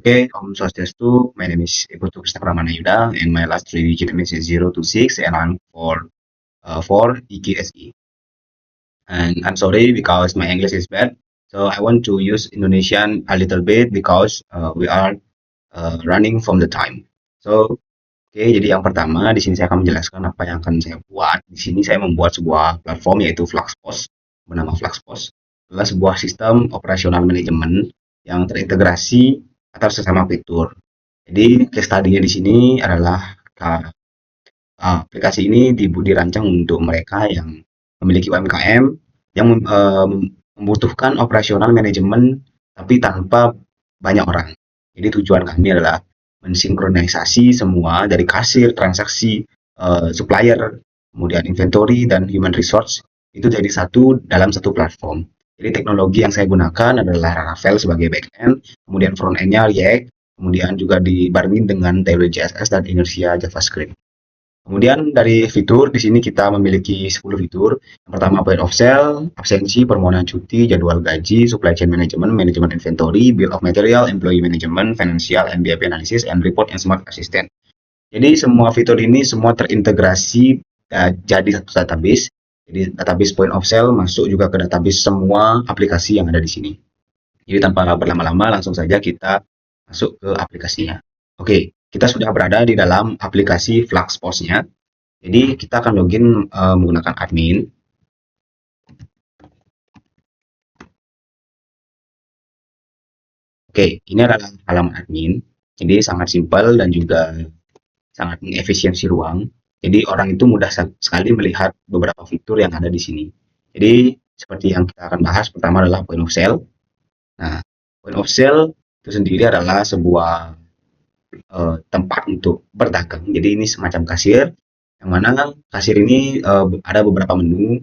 Okay, Om Swastiastu. My name is Iputu Krishna Pramanayuda, and my last three digit is 026, and I'm for EKSE. And I'm sorry because my English is bad, so I want to use Indonesian a little bit because we are running from the time. So, oke, jadi yang pertama di sini saya akan menjelaskan apa yang akan saya buat. Di sini saya membuat sebuah platform yaitu Fluxpos, bernama Fluxpos. Adalah sebuah sistem operasional manajemen yang terintegrasi atas sesama fitur. Jadi case study-nya di sini adalah aplikasi ini dirancang untuk mereka yang memiliki UMKM yang membutuhkan operasional manajemen tapi tanpa banyak orang. Jadi tujuan kami adalah mensinkronisasi semua dari kasir, transaksi, supplier, kemudian inventory dan human resource itu jadi satu dalam satu platform. Jadi teknologi yang saya gunakan adalah Laravel sebagai backend, kemudian front end-nya React, kemudian juga dibarengi dengan Tailwind CSS dan Inertia JavaScript. Kemudian dari fitur, di sini kita memiliki 10 fitur. Yang pertama point of sale, absensi, permohonan cuti, jadwal gaji, supply chain management, manajemen inventory, bill of material, employee management, financial, and BAP analysis, and report and smart assistant. Jadi semua fitur ini semua terintegrasi jadi satu database. Jadi database point of sale masuk juga ke database semua aplikasi yang ada di sini. Jadi tanpa berlama-lama langsung saja kita masuk ke aplikasinya. Oke, kita sudah berada di dalam aplikasi Fluxpos-nya. Jadi kita akan login menggunakan admin. Oke, ini adalah halaman admin. Jadi sangat simpel dan juga sangat mengefisiensi ruang. Jadi orang itu mudah sekali melihat beberapa fitur yang ada di sini. Jadi seperti yang kita akan bahas, pertama adalah point of sale. Nah, point of sale itu sendiri adalah sebuah tempat untuk berdagang. Jadi ini semacam kasir, yang mana kasir ini ada beberapa menu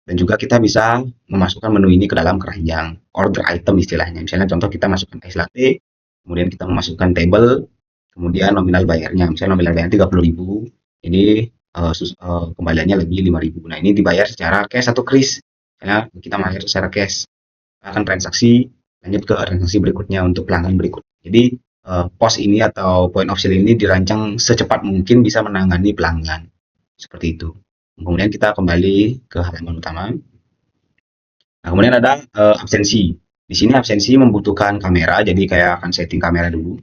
dan juga kita bisa memasukkan menu ini ke dalam keranjang order item istilahnya. Misalnya contoh kita masukkan ice latte, kemudian kita memasukkan table, kemudian nominal bayarnya. Misalnya nominal bayarnya 30.000, jadi kembaliannya lebih 5.000. Nah ini dibayar secara cash atau kris. Misalnya kita bayar secara cash, akan transaksi lanjut ke transaksi berikutnya untuk pelanggan berikut. Jadi pos ini atau point of sale ini dirancang secepat mungkin bisa menangani pelanggan. Seperti itu. Kemudian kita kembali ke halaman utama. Nah, kemudian ada absensi. Di sini absensi membutuhkan kamera, jadi kayak akan setting kamera dulu.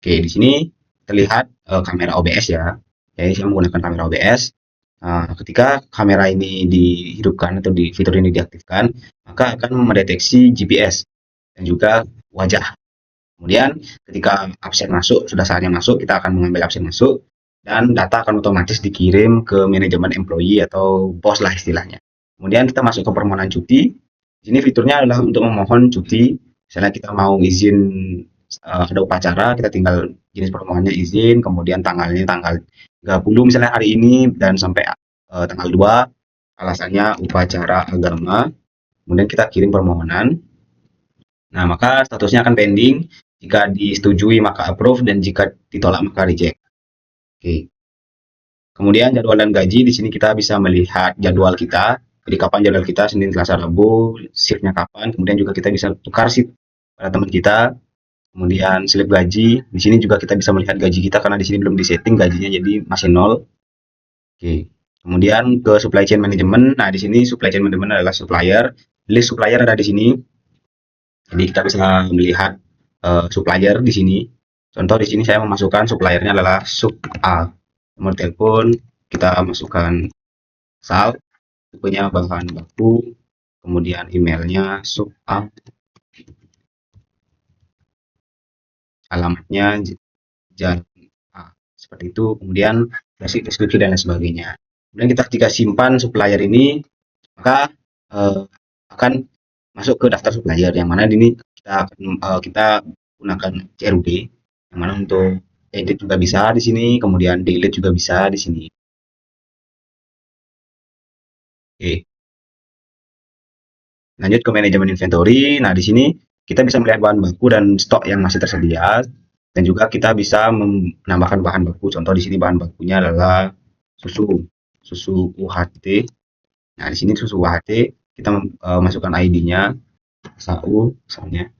Oke, di sini terlihat kamera OBS ya. Jadi saya menggunakan kamera OBS. Ketika kamera ini dihidupkan atau fitur ini diaktifkan, maka akan mendeteksi GPS dan juga wajah. Kemudian ketika absen masuk, sudah saatnya masuk, kita akan mengambil absen masuk dan data akan otomatis dikirim ke manajemen employee atau bos lah istilahnya. Kemudian kita masuk ke permohonan cuti. Di sini fiturnya adalah untuk memohon cuti. Misalnya kita mau izin ada upacara, kita tinggal jenis permohonannya izin, kemudian tanggalnya tanggal 30 misalnya hari ini dan sampai tanggal 2, alasannya upacara agama. Kemudian kita kirim permohonan. Nah, maka statusnya akan pending. Jika disetujui maka approve dan jika ditolak maka reject. Oke. Kemudian jadwal dan gaji, di sini kita bisa melihat jadwal kita. Jadi kapan jadwal kita, Senin, Selasa, Rabu, shiftnya kapan. Kemudian juga kita bisa tukar shift pada teman kita. Kemudian slip gaji, di sini juga kita bisa melihat gaji kita karena di sini belum disetting gajinya jadi masih 0. Oke. Kemudian ke supply chain management. Nah, di sini supply chain management adalah supplier. List supplier ada di sini. Jadi kita bisa melihat supplier di sini. Contoh di sini saya memasukkan suppliernya adalah sub A. Nomor telepon kita masukkan asal, tipenya bahan baku, kemudian emailnya sub A, alamatnya jalan A. Seperti itu. Kemudian basic deskripsi dan lain sebagainya. Kemudian jika simpan supplier ini, maka akan masuk ke daftar supplier yang mana ini kita gunakan CRUD yang mana untuk edit juga bisa di sini, kemudian delete juga bisa di sini. Oke. Lanjut ke manajemen inventory. Nah, di sini kita bisa melihat bahan baku dan stok yang masih tersedia dan juga kita bisa menambahkan bahan baku. Contoh di sini bahan bakunya adalah susu UHT. Nah, di sini susu UHT kita masukkan ID-nya SAU misalnya.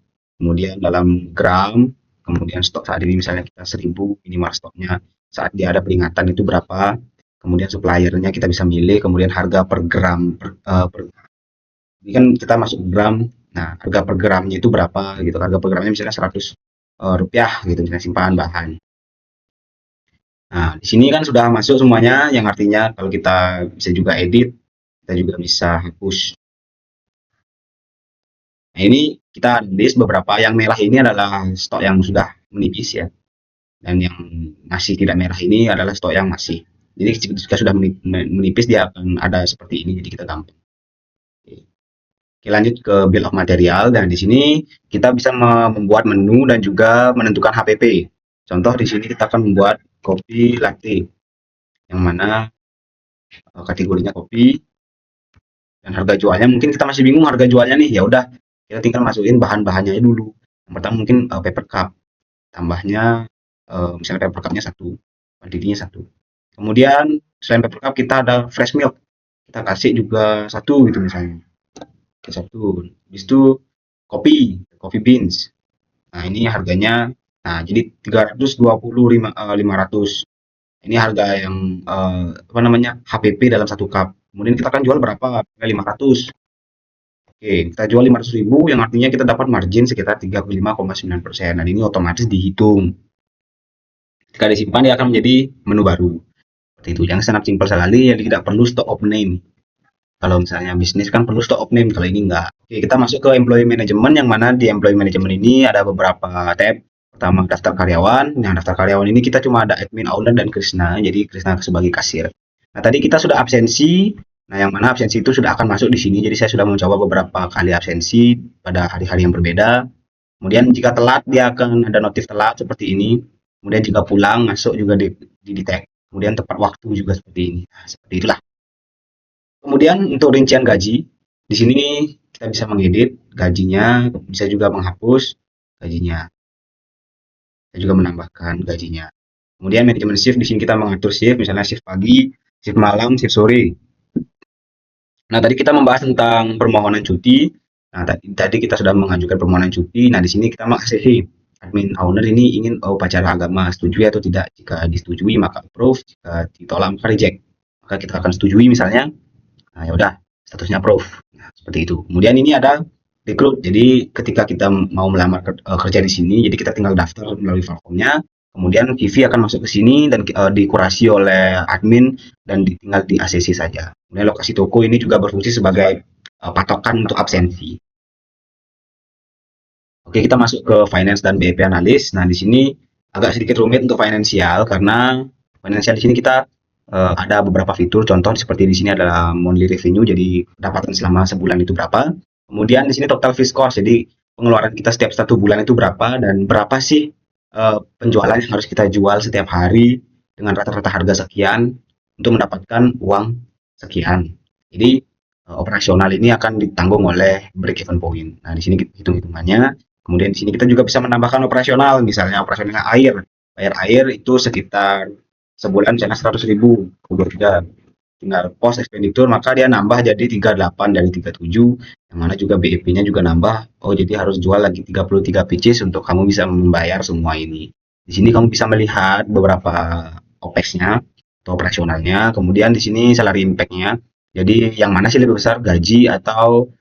kemudian dalam gram, kemudian stok saat ini misalnya kita 1000 minimal stoknya, saat dia ada peringatan itu berapa, kemudian suppliernya kita bisa milih, kemudian harga per gram, ini kan kita masuk gram, nah harga per gramnya itu berapa gitu, harga per gramnya misalnya 100 rupiah gitu, misalnya simpanan bahan. Nah, di sini kan sudah masuk semuanya, yang artinya kalau kita bisa juga edit, kita juga bisa hapus. Nah, ini kita list beberapa, yang merah ini adalah stok yang sudah menipis ya, dan yang masih tidak merah ini adalah stok yang masih. Jadi jika sudah menipis dia akan ada seperti ini, jadi kita gampang. Oke, lanjut ke bill of material, dan di sini kita bisa membuat menu dan juga menentukan HPP. Contoh di sini kita akan membuat kopi latte, yang mana kategorinya kopi, dan harga jualnya mungkin kita masih bingung harga jualnya nih, ya udah kita tinggal masukin bahan-bahannya dulu. Yang pertama mungkin paper cup, tambahnya misalnya paper cupnya satu, kuantitinya satu. Kemudian selain paper cup kita ada fresh milk, kita kasih juga satu gitu misalnya, satu. Habis itu kopi, coffee beans. Nah ini harganya, nah jadi 500. Ini harga yang apa namanya, HPP dalam satu cup. Kemudian kita akan jual berapa? 500. Oke, kita jual 500.000, yang artinya kita dapat margin sekitar 35,9%. Dan ini otomatis dihitung. Ketika disimpan, dia akan menjadi menu baru. Seperti itu. Yang sangat simpel sekali, yang tidak perlu stock of name. Kalau misalnya bisnis kan perlu stock of name, kalau ini enggak. Oke, kita masuk ke employee management, yang mana di employee management ini ada beberapa tab. Pertama, daftar karyawan. Yang daftar karyawan ini kita cuma ada admin, owner, dan Krishna. Jadi Krishna sebagai kasir. Nah, tadi kita sudah absensi. Nah, yang mana absensi itu sudah akan masuk di sini. Jadi saya sudah mencoba beberapa kali absensi pada hari-hari yang berbeda. Kemudian jika telat, dia akan ada notif telat seperti ini. Kemudian jika pulang, masuk juga di detect. Kemudian tepat waktu juga seperti ini. Nah, seperti itulah. Kemudian untuk rincian gaji, di sini kita bisa mengedit gajinya, bisa juga menghapus gajinya, bisa juga menambahkan gajinya. Kemudian manajemen shift, di sini kita mengatur shift, misalnya shift pagi, shift malam, shift sore. Nah, tadi kita membahas tentang permohonan cuti. Nah, tadi kita sudah mengajukan permohonan cuti. Nah, di sini kita mengaksesi admin owner ini ingin upacara agama, setujui atau tidak. Jika disetujui maka approve, jika ditolak maka reject. Maka kita akan setujui misalnya. Nah, ya udah, statusnya approve. Nah, seperti itu. Kemudian ini ada recruit. Jadi ketika kita mau melamar kerja di sini, jadi kita tinggal daftar melalui platformnya. Kemudian CV akan masuk ke sini dan dikurasi oleh admin dan tinggal di ACC saja. Kemudian lokasi toko ini juga berfungsi sebagai patokan untuk absensi. Oke, kita masuk ke finance dan BEP analis. Nah, di sini agak sedikit rumit untuk finansial, karena finansial di sini kita ada beberapa fitur. Contoh seperti di sini adalah monthly revenue, jadi pendapatan selama sebulan itu berapa. Kemudian di sini total fixed cost, jadi pengeluaran kita setiap satu bulan itu berapa, dan berapa sih penjualan yang harus kita jual setiap hari dengan rata-rata harga sekian untuk mendapatkan uang sekian. Jadi operasional ini akan ditanggung oleh break even point. Nah, di sini hitung-hitungannya. Kemudian di sini kita juga bisa menambahkan operasional, misalnya operasionalnya air. Bayar air itu sekitar sebulan misalnya 100.000, kemudian tinggal post expenditure, maka dia nambah jadi 38 dari 37, yang mana juga BEP-nya juga nambah. Oh, jadi harus jual lagi 33 pieces untuk kamu bisa membayar semua ini. Di sini kamu bisa melihat beberapa OPEX-nya atau operasionalnya. Kemudian di sini salary impact-nya. Jadi yang mana sih lebih besar, gaji atau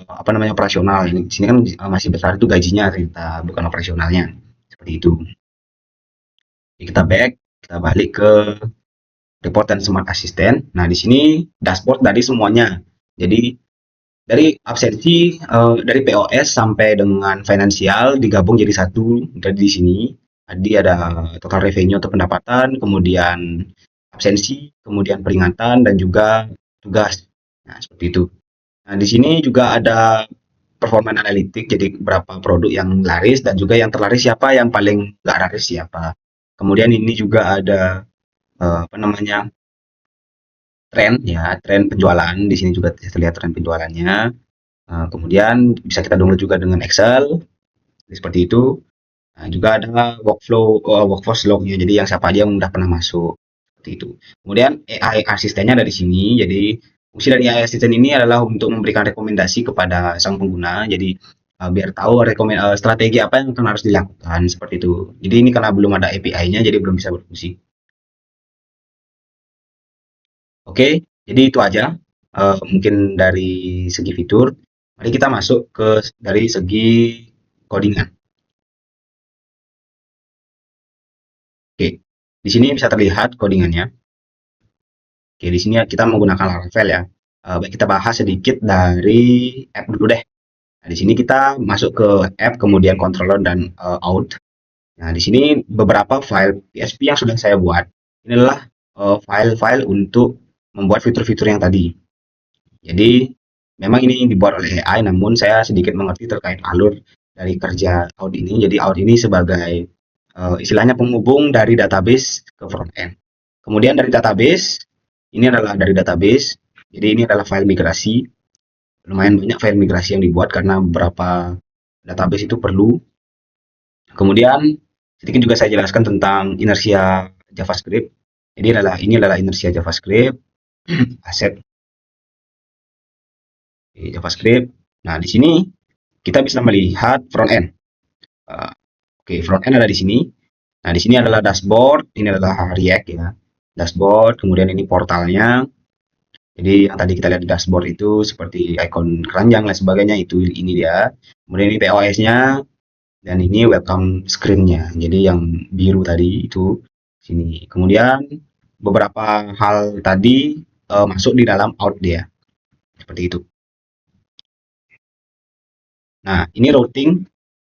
apa namanya, operasional? Ini di sini kan masih besar itu gajinya ternyata, bukan operasionalnya. Seperti itu. Jadi kita back, kita balik ke report dan smart assistant. Nah, di sini dashboard dari semuanya. Jadi dari absensi, dari POS sampai dengan finansial digabung jadi satu. Dari di sini tadi ada total revenue atau pendapatan, kemudian absensi, kemudian peringatan, dan juga tugas. Nah, seperti itu. Nah, di sini juga ada performance analitik, jadi berapa produk yang laris dan juga yang terlaris siapa, yang paling nggak laris siapa. Kemudian ini juga ada apa namanya, tren ya, tren penjualan. Di sini juga bisa terlihat tren penjualannya. Kemudian bisa kita download juga dengan Excel, seperti itu. Nah, juga ada workforce lognya, jadi yang siapa aja yang udah pernah masuk, seperti itu. Kemudian AI asistennya ada di sini. Jadi fungsi dari AI asisten ini adalah untuk memberikan rekomendasi kepada sang pengguna. Jadi biar tahu strategi apa yang akan harus dilakukan seperti itu. Jadi ini karena belum ada API-nya jadi belum bisa berfungsi. Oke, jadi itu aja mungkin dari segi fitur. Mari kita masuk ke dari segi codingan. Oke, di sini bisa terlihat codingannya. Oke, di sini kita menggunakan Laravel ya. Baik, kita bahas sedikit dari app dulu deh. Nah, di sini kita masuk ke app, kemudian controller dan out. Nah, di sini beberapa file PHP yang sudah saya buat. Ini adalah file-file untuk membuat fitur-fitur yang tadi. Jadi, memang ini dibuat oleh AI, namun saya sedikit mengerti terkait alur dari kerja out ini. Jadi, out ini sebagai istilahnya penghubung dari database ke front end. Kemudian dari database, ini adalah dari database. Jadi, ini adalah file migrasi. Lumayan banyak file migrasi yang dibuat karena beberapa database itu perlu. Kemudian sedikit juga saya jelaskan tentang inersia JavaScript. Jadi ini adalah inersia JavaScript, aset JavaScript. Nah, di sini kita bisa melihat front end. Oke, front end ada di sini. Nah, di sini adalah dashboard, ini adalah React ya. Dashboard, kemudian ini portalnya. Jadi yang tadi kita lihat di dashboard itu seperti icon keranjang dan sebagainya, itu ini dia. Kemudian ini TOS-nya, dan ini welcome screen-nya. Jadi yang biru tadi itu sini. Kemudian beberapa hal tadi masuk di dalam out dia. Seperti itu. Nah, ini routing.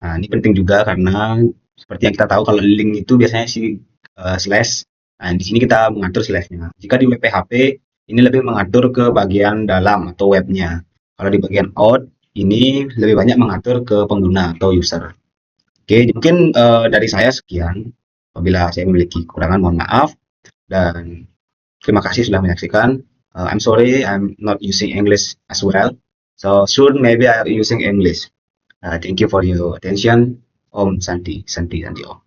Nah, ini penting juga karena seperti yang kita tahu kalau link itu biasanya slash. Nah, di sini kita mengatur slash-nya. Jika di web PHP ini lebih mengatur ke bagian dalam atau webnya. Kalau di bagian out ini lebih banyak mengatur ke pengguna atau user. Oke, mungkin dari saya sekian. Apabila saya memiliki kekurangan, mohon maaf. Dan terima kasih sudah menyaksikan. I'm sorry, I'm not using English as well. So soon maybe I'll using English. Thank you for your attention. Om Santi, Santi, Santi Om.